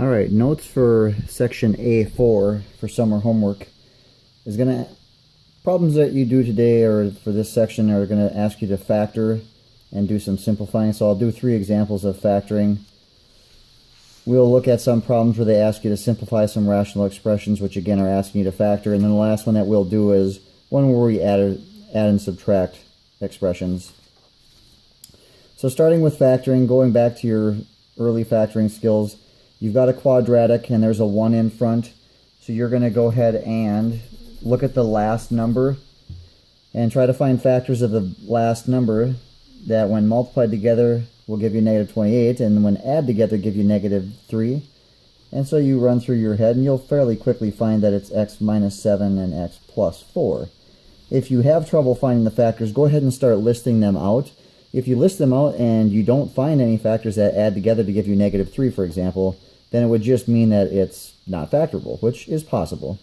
Alright, notes for section A4 for summer homework is going to, problems that you do today or for this section are going to ask you to factor and do some simplifying. So I'll do 3 examples of factoring. We'll look at some problems where they ask you to simplify some rational expressions, which again are asking you to factor. And then the last one that we'll do is one where we add and subtract expressions. So starting with factoring, going back to your early factoring skills, you've got a quadratic and there's a 1 in front. So you're going to go ahead and look at the last number and try to find factors of the last number that when multiplied together will give you negative 28 and when add together give you negative 3. And so you run through your head and you'll fairly quickly find that it's x minus 7 and x plus 4. If you have trouble finding the factors, go ahead and start listing them out. If you list them out and you don't find any factors that add together to give you negative 3, for example, then it would just mean that it's not factorable, which is possible.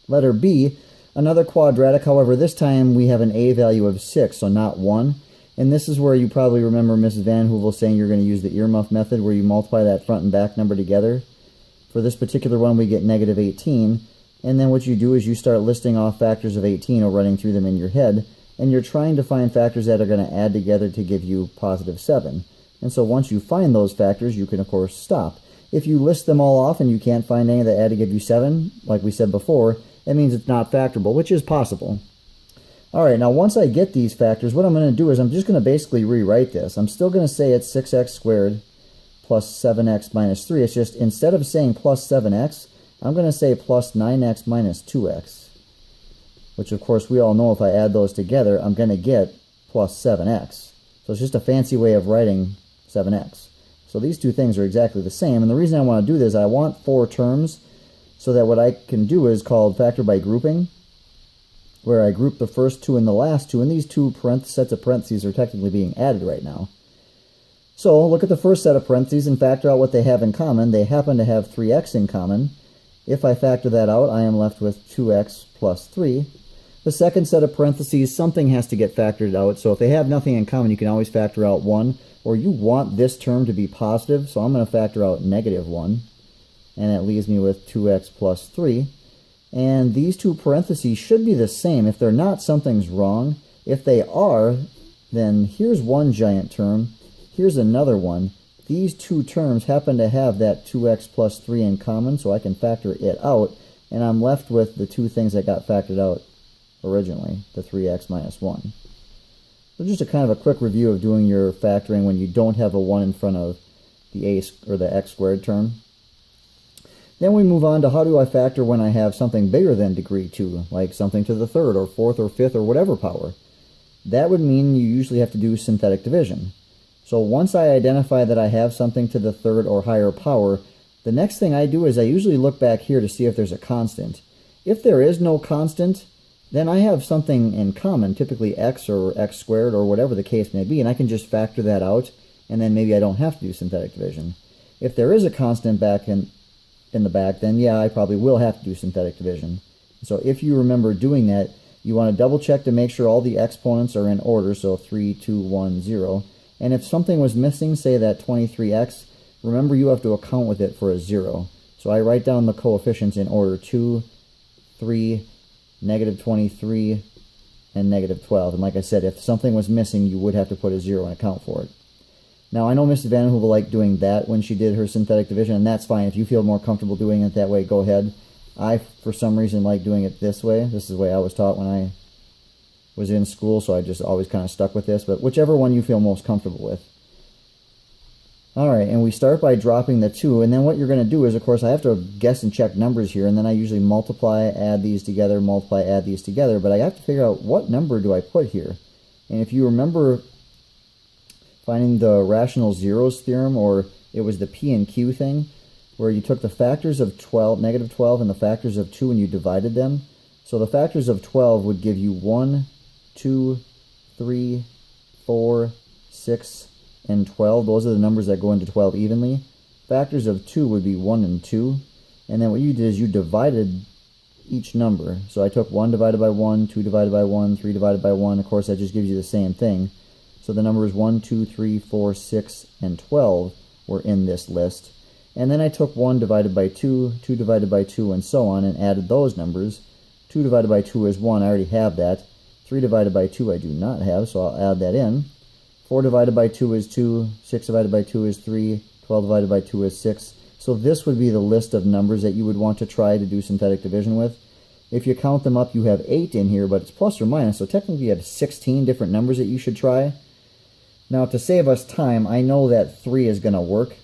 Letter B, another quadratic. However, this time we have an a value of 6, so not 1. And this is where you probably remember Mrs. Van Hoovel saying you're going to use the earmuff method where you multiply that front and back number together. For this particular one, we get negative 18. And then what you do is you start listing off factors of 18 or running through them in your head. And you're trying to find factors that are going to add together to give you positive 7. And so once you find those factors, you can, of course, stop. If you list them all off and you can't find any that add to give you 7, like we said before, that means it's not factorable, which is possible. Alright, now once I get these factors, what I'm going to do is I'm just going to basically rewrite this. I'm still going to say it's 6x squared plus 7x minus 3. It's just instead of saying plus 7x, I'm going to say plus 9x minus 2x. Which of course we all know if I add those together, I'm going to get plus 7x. So it's just a fancy way of writing 7x. So these two things are exactly the same. And the reason I want to do this, I want 4 terms so that what I can do is called factor by grouping, where I group the first 2 and the last 2, and these 2 sets of parentheses are technically being added right now. So look at the first set of parentheses and factor out what they have in common. They happen to have 3x in common. If I factor that out, I am left with 2x plus 3. The second set of parentheses, something has to get factored out. So if they have nothing in common, you can always factor out 1. Or you want this term to be positive, so I'm going to factor out negative 1. And that leaves me with 2x plus 3. And these 2 parentheses should be the same. If they're not, something's wrong. If they are, then here's one giant term. Here's another one. These 2 terms happen to have that 2x plus 3 in common, so I can factor it out. And I'm left with the 2 things that got factored out originally, the 3x minus 1. So just a kind of a quick review of doing your factoring when you don't have a 1 in front of the a or the x squared term. Then we move on to how do I factor when I have something bigger than degree 2, like something to the 3rd or 4th or 5th or whatever power. That would mean you usually have to do synthetic division. So once I identify that I have something to the 3rd or higher power, the next thing I do is I usually look back here to see if there's a constant. If there is no constant, then I have something in common, typically x or x squared or whatever the case may be, and I can just factor that out, and then maybe I don't have to do synthetic division. If there is a constant back in the back, then yeah, I probably will have to do synthetic division. So if you remember doing that, you want to double check to make sure all the exponents are in order, so 3, 2, 1, 0. And if something was missing, say that 23x, remember you have to account with it for a 0. So I write down the coefficients in order: 2, 3, negative 23, and negative 12. And like I said, if something was missing, you would have to put a 0 and account for it. Now, I know Mrs. Van Hoovel liked doing that when she did her synthetic division, and that's fine. If you feel more comfortable doing it that way, go ahead. I, for some reason, like doing it this way. This is the way I was taught when I was in school, so I just always kind of stuck with this. But whichever one you feel most comfortable with. Alright, and we start by dropping the 2, and then what you're going to do is, of course, I have to guess and check numbers here, and then I usually multiply, add these together, multiply, add these together, but I have to figure out what number do I put here. And if you remember finding the rational zeros theorem, or it was the P and Q thing, where you took the factors of 12, negative 12, and the factors of 2, and you divided them. So the factors of 12 would give you 1, 2, 3, 4, 6, and 12. Those are the numbers that go into 12 evenly. Factors of 2 would be 1 and 2. And then what you did is you divided each number. So I took 1 divided by 1, 2 divided by 1, 3 divided by 1. Of course, that just gives you the same thing. So the numbers 1, 2, 3, 4, 6, and 12 were in this list. And then I took 1 divided by 2, 2 divided by 2, and so on, and added those numbers. 2 divided by 2 is 1, I already have that. 3 divided by 2 I do not have, so I'll add that in. 4 divided by 2 is 2, 6 divided by 2 is 3, 12 divided by 2 is 6. So this would be the list of numbers that you would want to try to do synthetic division with. If you count them up, you have 8 in here, but it's plus or minus, so technically you have 16 different numbers that you should try. Now, to save us time, I know that 3 is going to work.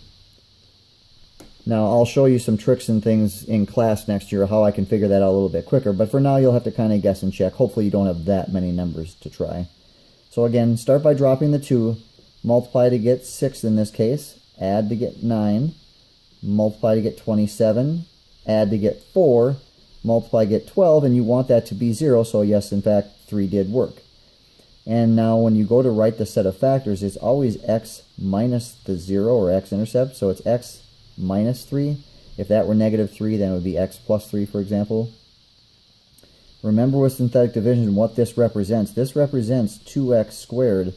Now, I'll show you some tricks and things in class next year, how I can figure that out a little bit quicker. But for now, you'll have to kind of guess and check. Hopefully, you don't have that many numbers to try. So again, start by dropping the 2. Multiply to get 6 in this case. Add to get 9. Multiply to get 27. Add to get 4. Multiply to get 12. And you want that to be 0. So yes, in fact, 3 did work. And now when you go to write the set of factors, it's always x minus the 0 or x-intercept. So it's x minus 3. If that were negative 3, then it would be x plus 3, for example. Remember with synthetic division what this represents. This represents 2x squared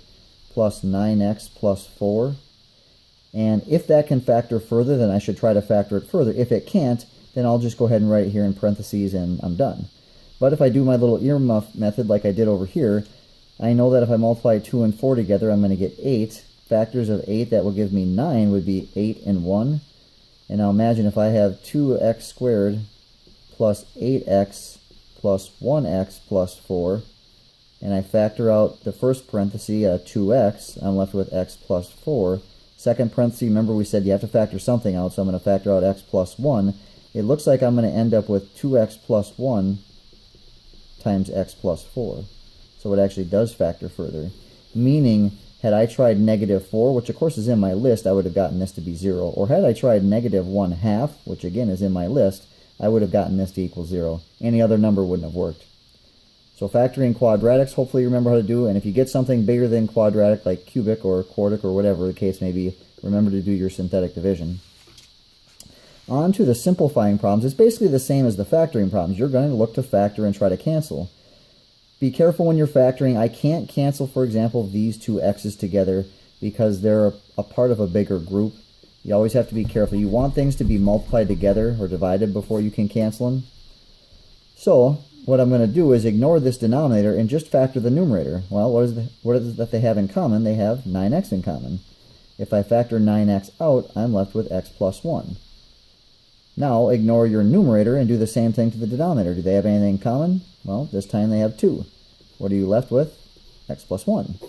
plus 9x plus 4. And if that can factor further, then I should try to factor it further. If it can't, then I'll just go ahead and write it here in parentheses and I'm done. But if I do my little earmuff method like I did over here, I know that if I multiply 2 and 4 together, I'm going to get 8. Factors of 8 that will give me 9 would be 8 and 1. And now imagine if I have 2x squared plus 8x plus 1x plus 4, and I factor out the first parenthesis, 2x, I'm left with x plus 4. Second parenthesis, remember we said you have to factor something out, so I'm going to factor out x plus 1. It looks like I'm going to end up with 2x plus 1 times x plus 4. So it actually does factor further, meaning had I tried negative 4, which of course is in my list, I would have gotten this to be 0. Or had I tried negative 1/2, which again is in my list, I would have gotten this to equal 0. Any other number wouldn't have worked. So factoring quadratics, hopefully you remember how to do. And if you get something bigger than quadratic, like cubic or quartic or whatever the case may be, remember to do your synthetic division. On to the simplifying problems. It's basically the same as the factoring problems. You're going to look to factor and try to cancel. Be careful when you're factoring. I can't cancel, for example, these two x's together because they're a part of a bigger group. You always have to be careful. You want things to be multiplied together or divided before you can cancel them. So what I'm going to do is ignore this denominator and just factor the numerator. Well, what is it that they have in common? They have 9x in common. If I factor 9x out, I'm left with x plus 1. Now ignore your numerator and do the same thing to the denominator. Do they have anything in common? Well, this time they have 2. What are you left with? X plus 1.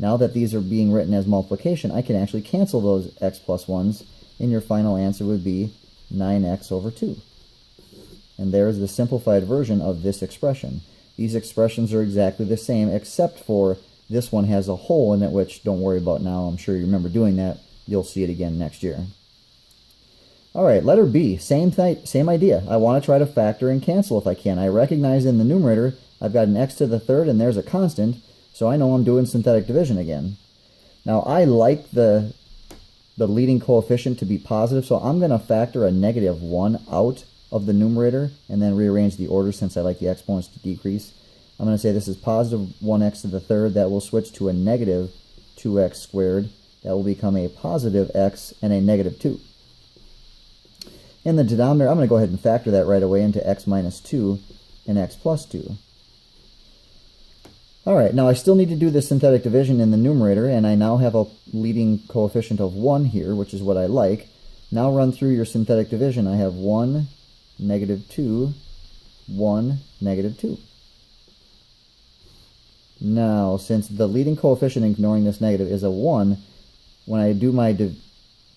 Now that these are being written as multiplication, I can actually cancel those x plus 1s, and your final answer would be 9x over 2. And there's the simplified version of this expression. These expressions are exactly the same, except for this one has a hole in it, which don't worry about now. I'm sure you remember doing that. You'll see it again next year. All right, letter B, same idea. I want to try to factor and cancel if I can. I recognize in the numerator I've got an x to the third and there's a constant, so I know I'm doing synthetic division again. Now I like the leading coefficient to be positive, so I'm going to factor a negative 1 out of the numerator and then rearrange the order since I like the exponents to decrease. I'm going to say this is positive 1x to the third. That will switch to a negative 2x squared. That will become a positive x and a negative 2. In the denominator, I'm going to go ahead and factor that right away into x minus 2 and x plus 2. Alright, now I still need to do the synthetic division in the numerator, and I now have a leading coefficient of 1 here, which is what I like. Now run through your synthetic division. I have 1, negative 2, 1, negative 2. Now, since the leading coefficient, ignoring this negative, is a 1, when I do my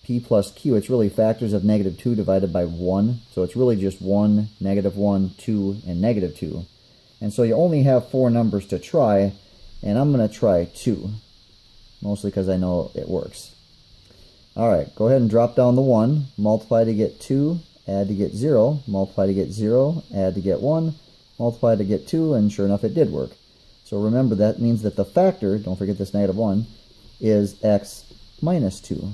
p plus q, it's really factors of negative 2 divided by 1. So it's really just 1, negative 1, 2, and negative 2. And so you only have 4 numbers to try, and I'm going to try 2, mostly because I know it works. Alright, go ahead and drop down the 1, multiply to get 2, add to get 0, multiply to get 0, add to get 1, multiply to get 2, and sure enough it did work. So remember that means that the factor, don't forget this negative 1, is x minus 2.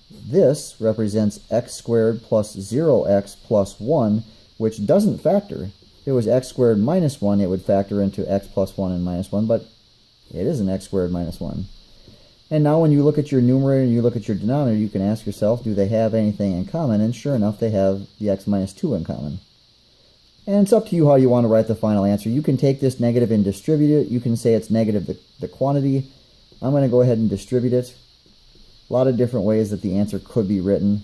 This represents x squared plus 0x plus 1, which doesn't factor. If it was x squared minus 1, it would factor into x plus 1 and minus 1, but it isn't x squared minus 1. And now when you look at your numerator and you look at your denominator, you can ask yourself, do they have anything in common? And sure enough, they have the x minus 2 in common. And it's up to you how you want to write the final answer. You can take this negative and distribute it. You can say it's negative the quantity. I'm going to go ahead and distribute it. A lot of different ways that the answer could be written.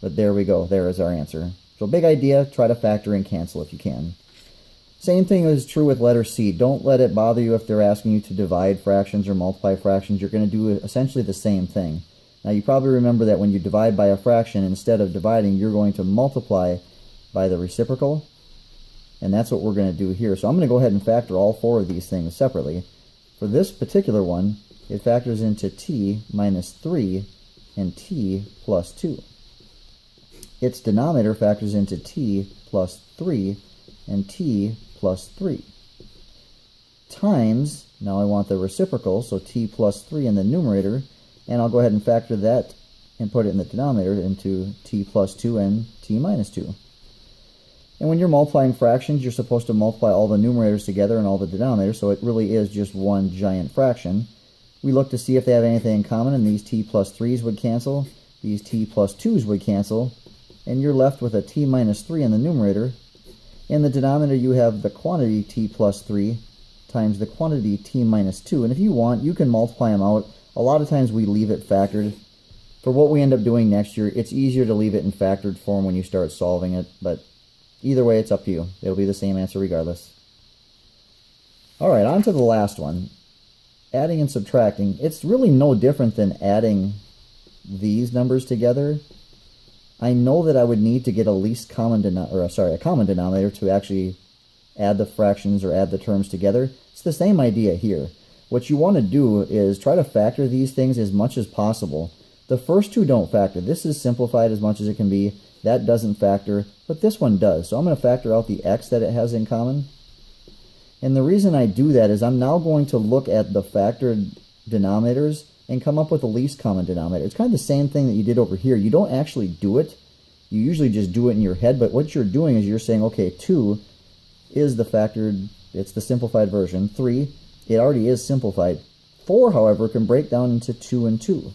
But there we go. There is our answer. So big idea, try to factor and cancel if you can. Same thing is true with letter C. Don't let it bother you if they're asking you to divide fractions or multiply fractions. You're going to do essentially the same thing. Now you probably remember that when you divide by a fraction, instead of dividing, you're going to multiply by the reciprocal. And that's what we're going to do here. So I'm going to go ahead and factor all four of these things separately. For this particular one, it factors into t minus 3 and t plus 2. Its denominator factors into t plus 3 and t plus 3. Times, now I want the reciprocal, so t plus 3 in the numerator, and I'll go ahead and factor that and put it in the denominator into t plus 2 and t minus 2. And when you're multiplying fractions, you're supposed to multiply all the numerators together and all the denominators, so it really is just one giant fraction. We look to see if they have anything in common, and these t plus 3's would cancel, these t plus 2's would cancel, and you're left with a t minus 3 in the numerator. In the denominator, you have the quantity t plus 3 times the quantity t minus 2. And if you want, you can multiply them out. A lot of times we leave it factored. For what we end up doing next year, it's easier to leave it in factored form when you start solving it. But either way, it's up to you. It'll be the same answer regardless. All right, on to the last one. Adding and subtracting. It's really no different than adding these numbers together. I know that I would need to get a common denominator to actually add the fractions or add the terms together. It's the same idea here. What you want to do is try to factor these things as much as possible. The first two don't factor. This is simplified as much as it can be. That doesn't factor, but this one does. So I'm going to factor out the x that it has in common. And the reason I do that is I'm now going to look at the factored denominators and come up with the least common denominator. It's kind of the same thing that you did over here. You don't actually do it. You usually just do it in your head, but what you're doing is you're saying, okay, 2 is the factored, it's the simplified version. 3, it already is simplified. 4, however, can break down into 2 and 2.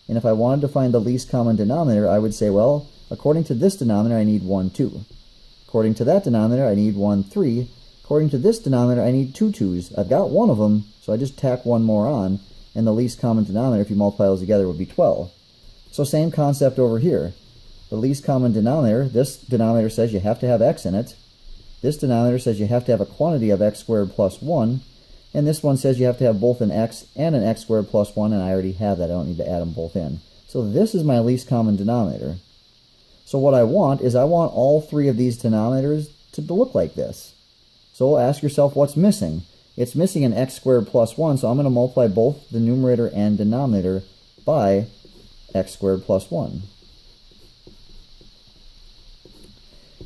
And if I wanted to find the least common denominator, I would say, well, according to this denominator, I need 1, 2. According to that denominator, I need 1, 3. According to this denominator, I need 2 2's. I've got one of them, so I just tack one more on. And the least common denominator, if you multiply those together, would be 12. So same concept over here. The least common denominator, this denominator says you have to have x in it. This denominator says you have to have a quantity of x squared plus 1. And this one says you have to have both an x and an x squared plus 1, and I already have that. I don't need to add them both in. So this is my least common denominator. So what I want is I want all three of these denominators to look like this. So ask yourself what's missing. It's missing an x squared plus 1, so I'm going to multiply both the numerator and denominator by x squared plus 1.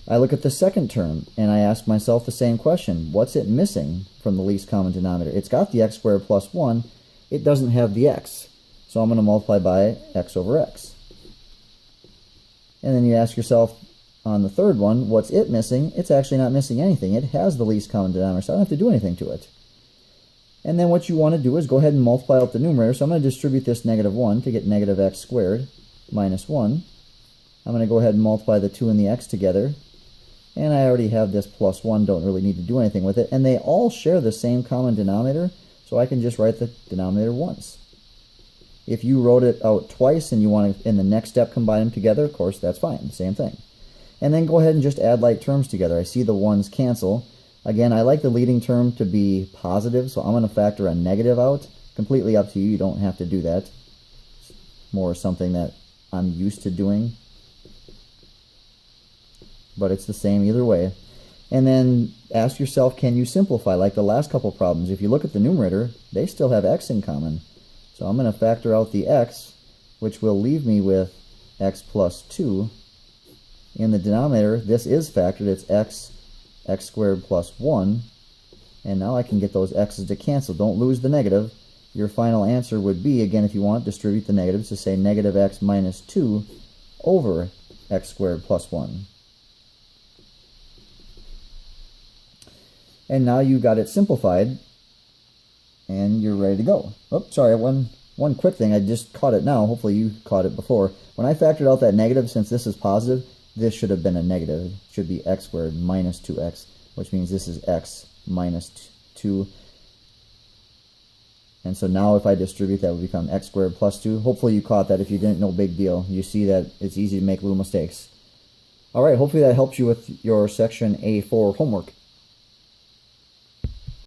I look at the second term, and I ask myself the same question. What's it missing from the least common denominator? It's got the x squared plus 1. It doesn't have the x. So I'm going to multiply by x over x. And then you ask yourself, on the third one, what's it missing? It's actually not missing anything. It has the least common denominator, so I don't have to do anything to it. And then what you want to do is go ahead and multiply out the numerator. So I'm going to distribute this negative 1 to get negative x squared minus 1. I'm going to go ahead and multiply the 2 and the x together. And I already have this plus 1, don't really need to do anything with it. And they all share the same common denominator, so I can just write the denominator once. If you wrote it out twice and you want to, in the next step, combine them together, of course, that's fine, same thing. And then go ahead and just add like terms together. I see the 1's cancel. Again, I like the leading term to be positive, so I'm going to factor a negative out. Completely up to you. You don't have to do that. It's more something that I'm used to doing. But it's the same either way. And then ask yourself, can you simplify? Like the last couple problems. If you look at the numerator, they still have x in common. So I'm going to factor out the x, which will leave me with x plus 2. In the denominator, this is factored. It's x squared plus 1. And now I can get those x's to cancel. Don't lose the negative. Your final answer would be, again, if you want, distribute the negatives to say negative x minus 2 over x squared plus 1. And now you got it simplified. and you're ready to go. Oops, sorry, one quick thing, I just caught it now, hopefully you caught it before. When I factored out that negative, since this is positive, this should have been a negative. It should be x squared minus 2x, which means this is x minus 2. And so now if I distribute, that will become x squared plus 2. Hopefully you caught that. If you didn't, no big deal. You see that it's easy to make little mistakes. Alright, hopefully that helps you with your section A4 homework.